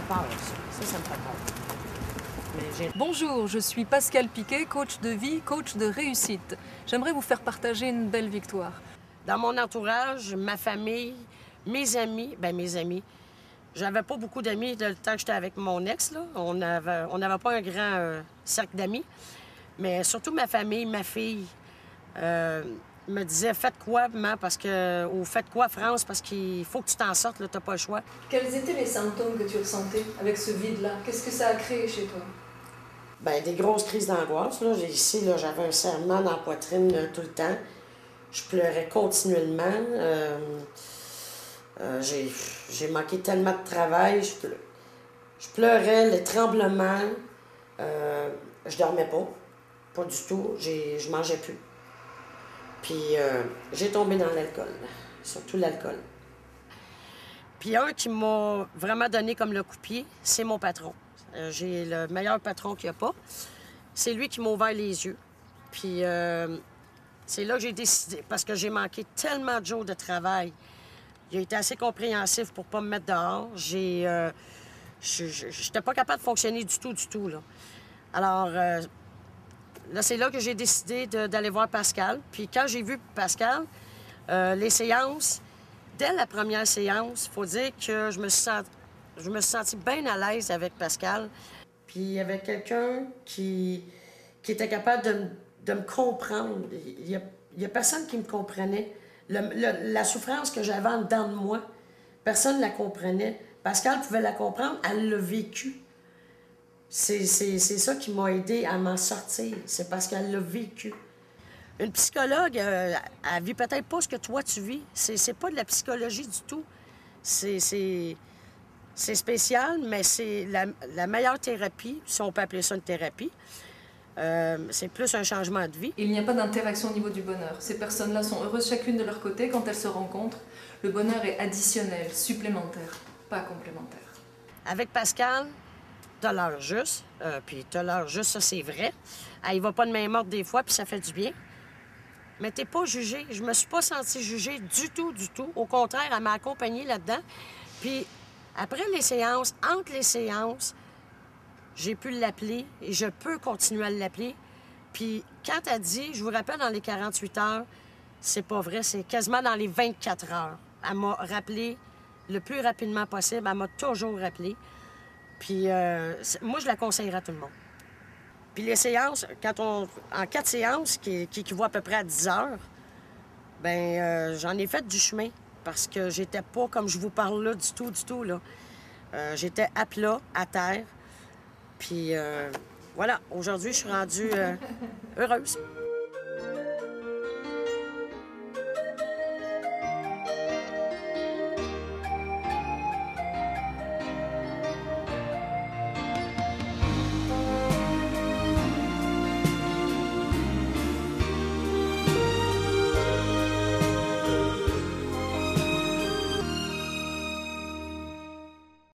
peur, ça me fait peur. Bonjour, je suis Pascale Piquet, coach de vie, coach de réussite. J'aimerais vous faire partager une belle victoire. Dans mon entourage, ma famille, mes amis, j'avais pas beaucoup d'amis le temps que j'étais avec mon ex, là. On n'avait pas un grand cercle d'amis. Mais surtout ma famille, ma fille, me disait « Faites quoi, maman? » ou « Faites quoi, France? Parce qu'il faut que tu t'en sortes, là, t'as pas le choix. » Quels étaient les symptômes que tu ressentais avec ce vide-là? Qu'est-ce que ça a créé chez toi? Bien, des grosses crises d'angoisse. Ici, j'avais un serrement dans la poitrine tout le temps. Je pleurais continuellement. J'ai manqué tellement de travail. Je pleurais, les tremblements. Je dormais pas du tout. Je mangeais plus. Puis j'ai tombé dans l'alcool, surtout l'alcool. Puis un qui m'a vraiment donné comme le coup de pied, c'est mon patron. J'ai le meilleur patron qu'il n'y a pas. C'est lui qui m'a ouvert les yeux. Puis c'est là que j'ai décidé, parce que j'ai manqué tellement de jours de travail. Il a été assez compréhensif pour ne pas me mettre dehors. Je n'étais pas capable de fonctionner du tout, là. Alors, là, c'est là que j'ai décidé d'aller voir Pascale. Puis quand j'ai vu Pascale, les séances, dès la première séance, il faut dire que je me suis sentie bien à l'aise avec Pascale. Puis il y avait quelqu'un qui était capable de me comprendre. Il y a personne qui me comprenait. La souffrance que j'avais en dedans de moi, personne ne la comprenait. Pascale pouvait la comprendre, elle l'a vécu. C'est ça qui m'a aidé à m'en sortir. C'est parce qu'elle l'a vécu. Une psychologue, elle vit peut-être pas ce que toi tu vis. C'est pas de la psychologie du tout. C'est spécial, mais c'est la meilleure thérapie, si on peut appeler ça une thérapie. C'est plus un changement de vie. Il n'y a pas d'interaction au niveau du bonheur. Ces personnes-là sont heureuses chacune de leur côté. Quand elles se rencontrent, le bonheur est additionnel, supplémentaire, pas complémentaire. Avec Pascale, t'as l'heure juste. Puis t'as l'heure juste, ça c'est vrai. Elle va pas de main morte des fois, puis ça fait du bien. Mais t'es pas jugée. Je me suis pas sentie jugée du tout. Au contraire, elle m'a accompagnée là-dedans. Puis après les séances, entre les séances, j'ai pu l'appeler et je peux continuer à l'appeler. Puis quand elle dit, je vous rappelle, dans les 48 heures, c'est pas vrai, c'est quasiment dans les 24 heures. Elle m'a rappelé le plus rapidement possible. Elle m'a toujours rappelé. Puis moi, je la conseillerais à tout le monde. Puis les séances, en 4 séances, qui équivaut à peu près à 10 heures, bien, j'en ai fait du chemin parce que j'étais pas comme je vous parle là du tout, là. J'étais à plat, à terre. Puis voilà, aujourd'hui, je suis rendue heureuse.